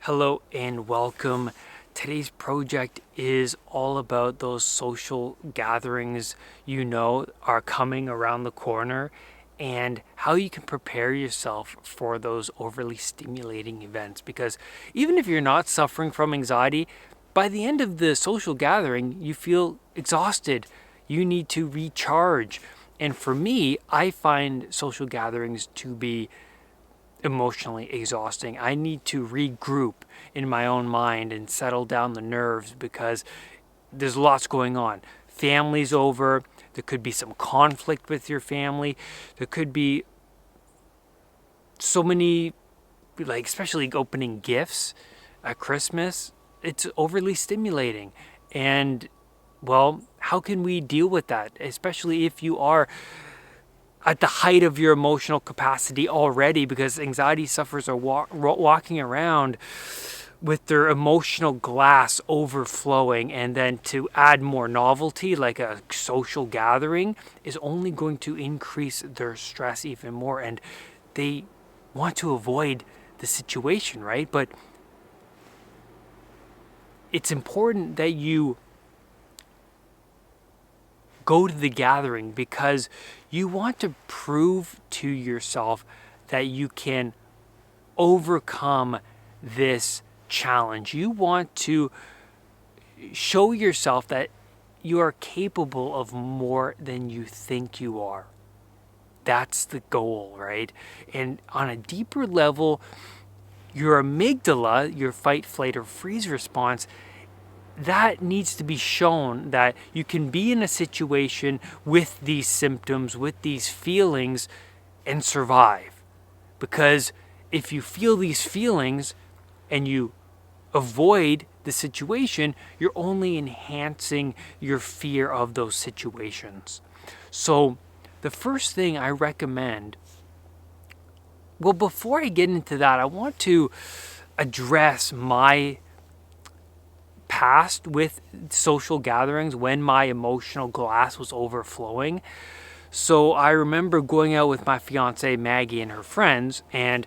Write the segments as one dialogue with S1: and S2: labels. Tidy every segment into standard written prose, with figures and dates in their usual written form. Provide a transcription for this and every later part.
S1: Hello and welcome. Today's project is all about those social gatherings are coming around the corner and how you can prepare yourself for those overly stimulating events. Because even if you're not suffering from anxiety, by the end of the social gathering, you feel exhausted. You need to recharge. And for me, I find social gatherings to be emotionally exhausting. I need to regroup in my own mind and settle down the nerves because there's lots going on. Family's over. There could be some conflict with your family. There could be so many, especially opening gifts at Christmas. It's overly stimulating. And, well, how can we deal with that? Especially if you are at the height of your emotional capacity already, because anxiety sufferers are walking around with their emotional glass overflowing, and then to add more novelty like a social gathering is only going to increase their stress even more, and they want to avoid the situation, right? But it's important that you go to the gathering because you want to prove to yourself that you can overcome this challenge. You want to show yourself that you are capable of more than you think you are. That's the goal, right? And on a deeper level, your amygdala, your fight, flight, or freeze response, that needs to be shown that you can be in a situation with these symptoms, with these feelings, and survive. Because if you feel these feelings and you avoid the situation, you're only enhancing your fear of those situations. So the first thing I recommend, well, before I get into that, I want to address my past with social gatherings when my emotional glass was overflowing. So I remember going out with my fiance Maggie and her friends, and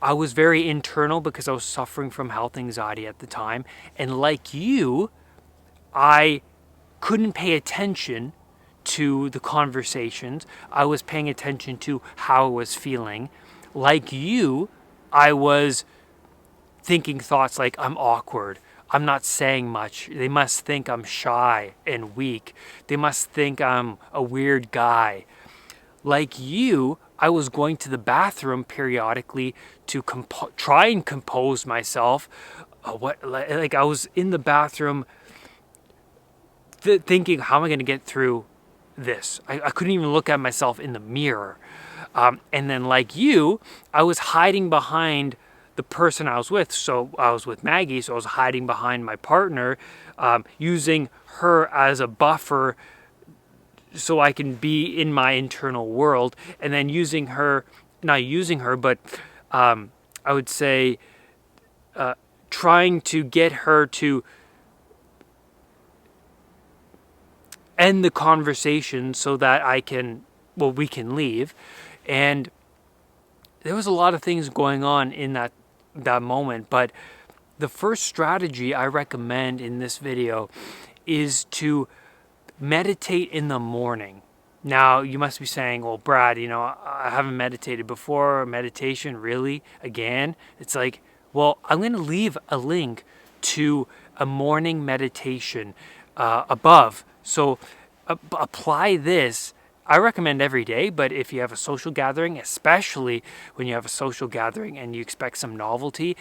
S1: I was very internal because I was suffering from health anxiety at the time. And like you, I couldn't pay attention to the conversations. I was paying attention to how I was feeling. Like you, I was thinking thoughts like, I'm awkward. I'm not saying much. They must think I'm shy and weak. They must think I'm a weird guy. Like you, I was going to the bathroom periodically to try and compose myself. I was in the bathroom thinking, how am I going to get through this? I couldn't even look at myself in the mirror. And then like you, I was hiding behind the person I was with. So I was with Maggie, so I was hiding behind my partner, using her as a buffer so I can be in my internal world, and then not using her, but I would say trying to get her to end the conversation so that we can leave. And there was a lot of things going on in that moment, but the first strategy I recommend in this video is to meditate in the morning. Now, you must be saying, well, Brad, I haven't meditated before. Meditation, really? Again? It's like, well, I'm going to leave a link to a morning meditation above. So apply this. I recommend every day, but if you have a social gathering, especially when you have a social gathering and you expect some novelty,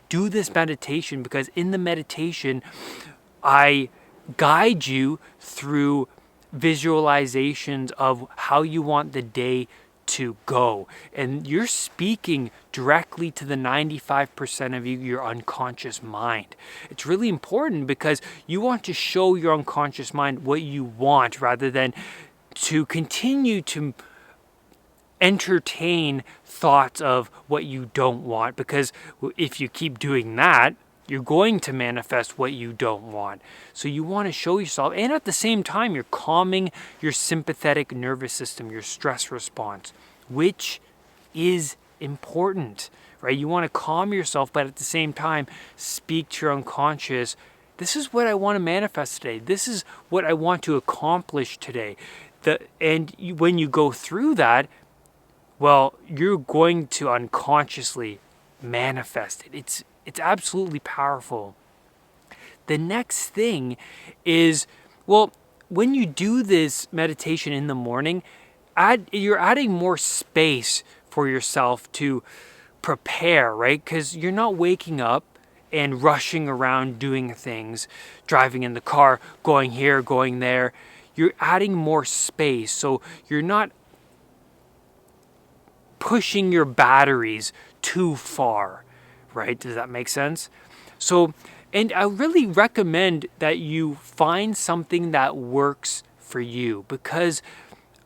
S1: do this meditation, because in the meditation, I guide you through visualizations of how you want the day to go. And you're speaking directly to the 95% of your unconscious mind. It's really important because you want to show your unconscious mind what you want rather than to continue to entertain thoughts of what you don't want. Because if you keep doing that, you're going to manifest what you don't want. So you want to show yourself, and at the same time, you're calming your sympathetic nervous system, your stress response, which is important, right? You want to calm yourself, but at the same time, speak to your unconscious. This is what I want to manifest today. This is what I want to accomplish today. When you go through that, well, you're going to unconsciously manifest it. It's absolutely powerful. The next thing is, well, when you do this meditation in the morning, you're adding more space for yourself to prepare, right? Because you're not waking up and rushing around doing things, driving in the car, going here, going there. You're adding more space, so you're not pushing your batteries too far, right? Does that make sense? So, and I really recommend that you find something that works for you, because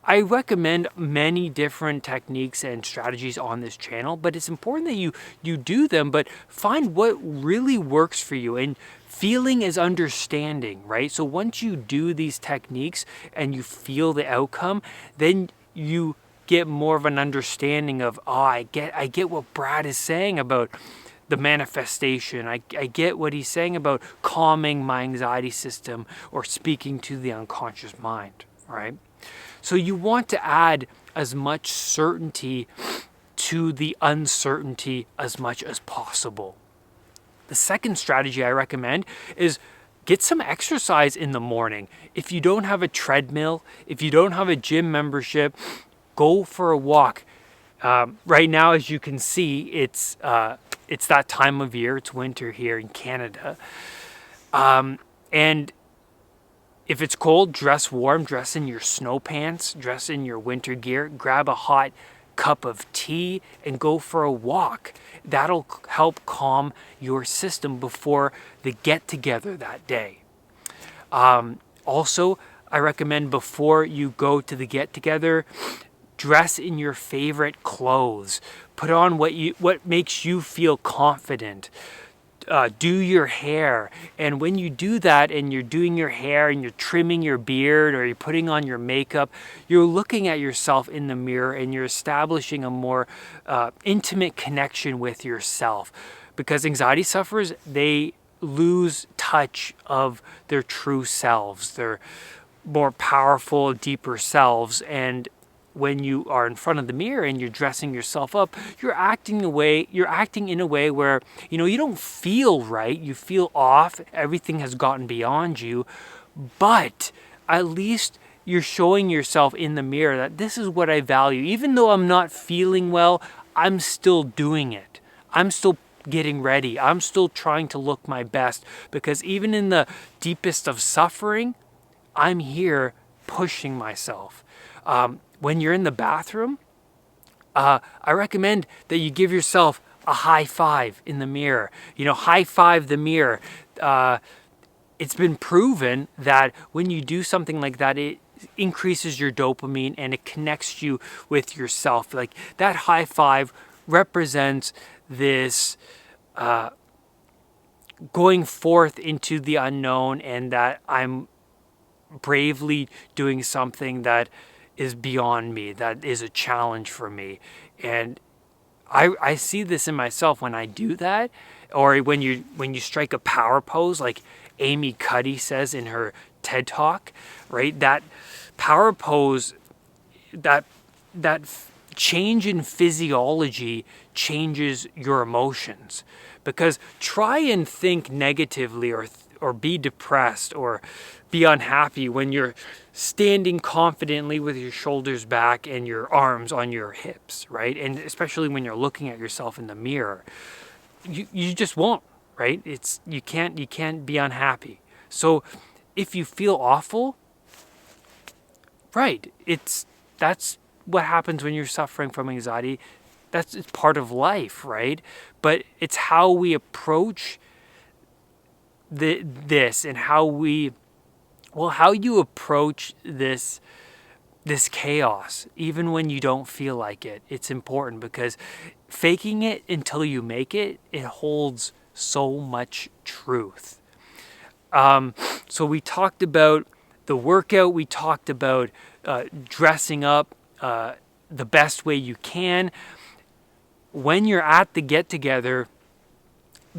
S1: I recommend many different techniques and strategies on this channel, but it's important that you do them, but find what really works for you. And feeling is understanding, right? So once you do these techniques and you feel the outcome, then you get more of an understanding of, I get what Brad is saying about the manifestation. I get what he's saying about calming my anxiety system or speaking to the unconscious mind, right? So you want to add as much certainty to the uncertainty as much as possible. The second strategy I recommend is get some exercise in the morning. If you don't have a treadmill, if you don't have a gym membership, go for a walk. Right now, as you can see, it's that time of year. It's winter here in Canada. And if it's cold, dress warm, dress in your snow pants, dress in your winter gear, grab a hot cup of tea and go for a walk. That'll help calm your system before the get together that day. Also, I recommend before you go to the get together, dress in your favorite clothes. Put on what makes you feel confident. Do your hair, and when you do that and you're doing your hair and you're trimming your beard or you're putting on your makeup, you're looking at yourself in the mirror and you're establishing a more intimate connection with yourself, because anxiety sufferers, they lose touch of their true selves, their more powerful, deeper selves. And when you are in front of the mirror and you're dressing yourself up, you're acting in a way where, you don't feel right, you feel off, everything has gotten beyond you, but at least you're showing yourself in the mirror that this is what I value. Even though I'm not feeling well, I'm still doing it. I'm still getting ready. I'm still trying to look my best, because even in the deepest of suffering, I'm here pushing myself. When you're in the bathroom, I recommend that you give yourself a high five in the mirror. High five the mirror. It's been proven that when you do something like that, it increases your dopamine and it connects you with yourself. Like that high five represents this going forth into the unknown, and that I'm bravely doing something that is beyond me, that is a challenge for me. And I see this in myself when I do that, or when you strike a power pose, like Amy Cuddy says in her TED Talk, right? That power pose, that change in physiology changes your emotions. Because try and think negatively or be depressed or be unhappy when you're standing confidently with your shoulders back and your arms on your hips, right? And especially when you're looking at yourself in the mirror, you just won't, right? You can't be unhappy. So if you feel awful, right, that's what happens when you're suffering from anxiety. It's part of life, right? But it's how we approach this and how you approach this chaos, even when you don't feel like it. It's important, because faking it until you make it holds so much truth. So we talked about the workout, we talked about dressing up the best way you can. when you're at the get-together,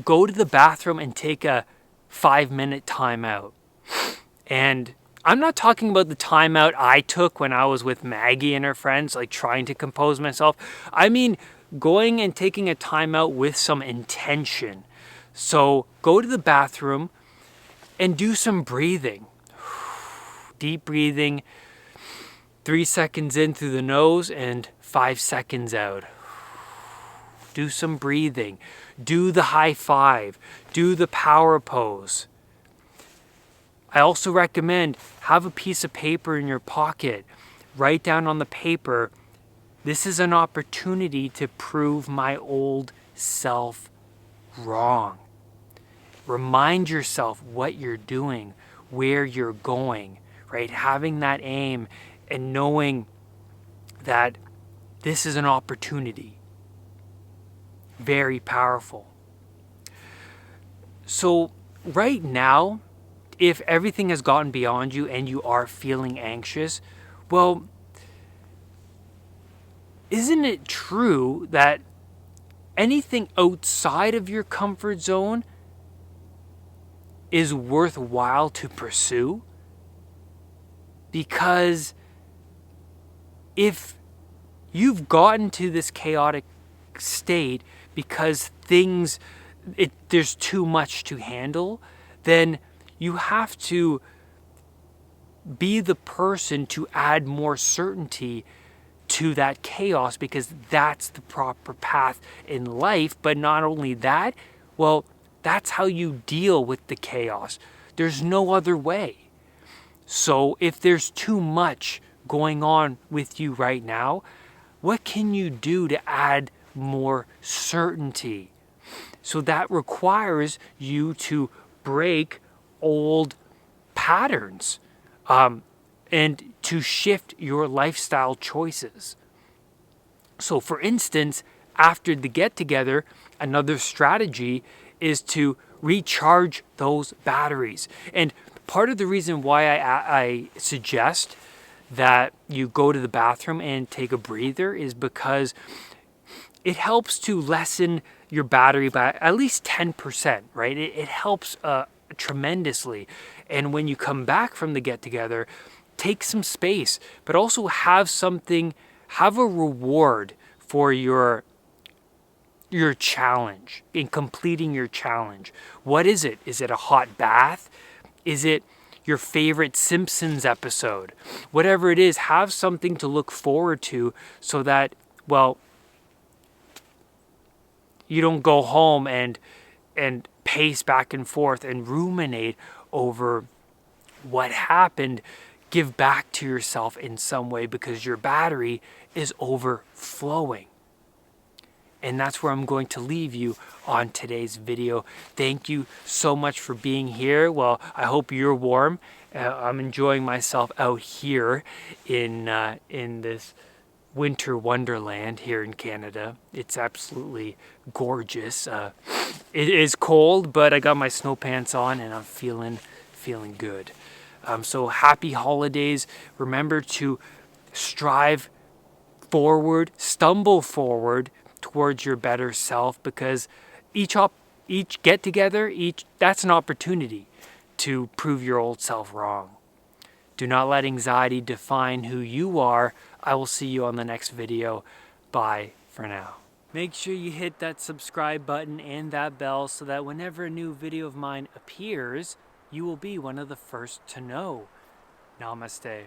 S1: go to the bathroom and take a 5-minute timeout. And I'm not talking about the timeout I took when I was with Maggie and her friends, like trying to compose myself. I mean, going and taking a timeout with some intention. So go to the bathroom and do some breathing. Deep breathing, 3 seconds in through the nose and 5 seconds out. Do some breathing. Do the high five. Do the power pose. I also recommend have a piece of paper in your pocket. Write down on the paper, this is an opportunity to prove my old self wrong. Remind yourself what you're doing, where you're going, right? Having that aim and knowing that this is an opportunity. Very powerful. So right now, if everything has gotten beyond you and you are feeling anxious, well, isn't it true that anything outside of your comfort zone is worthwhile to pursue? Because if you've gotten to this chaotic state because there's too much to handle, then you have to be the person to add more certainty to that chaos, because that's the proper path in life. But not only that, well, that's how you deal with the chaos. There's no other way. So if there's too much going on with you right now, what can you do to add more certainty? So that requires you to break old patterns and to shift your lifestyle choices. So for instance, after the get-together, another strategy is to recharge those batteries. And part of the reason why I suggest that you go to the bathroom and take a breather is because it helps to lessen your battery by at least 10%, right? It helps tremendously. And when you come back from the get-together, take some space, but also have a reward for your challenge, in completing your challenge. What is it? Is it a hot bath? Is it your favorite Simpsons episode? Whatever it is, have something to look forward to so that, well, you don't go home and pace back and forth and ruminate over what happened. Give back to yourself in some way, because your battery is overflowing. And that's where I'm going to leave you on today's video. Thank you so much for being here. Well, I hope you're warm. I'm enjoying myself out here in this winter wonderland here in Canada. It's absolutely gorgeous. It is cold, but I got my snow pants on and I'm feeling good. So happy holidays. Remember to strive forward, stumble forward towards your better self, because each get-together, that's an opportunity to prove your old self wrong. Do not let anxiety define who you are. I will see you on the next video. Bye for now. Make sure you hit that subscribe button and that bell so that whenever a new video of mine appears, you will be one of the first to know. Namaste.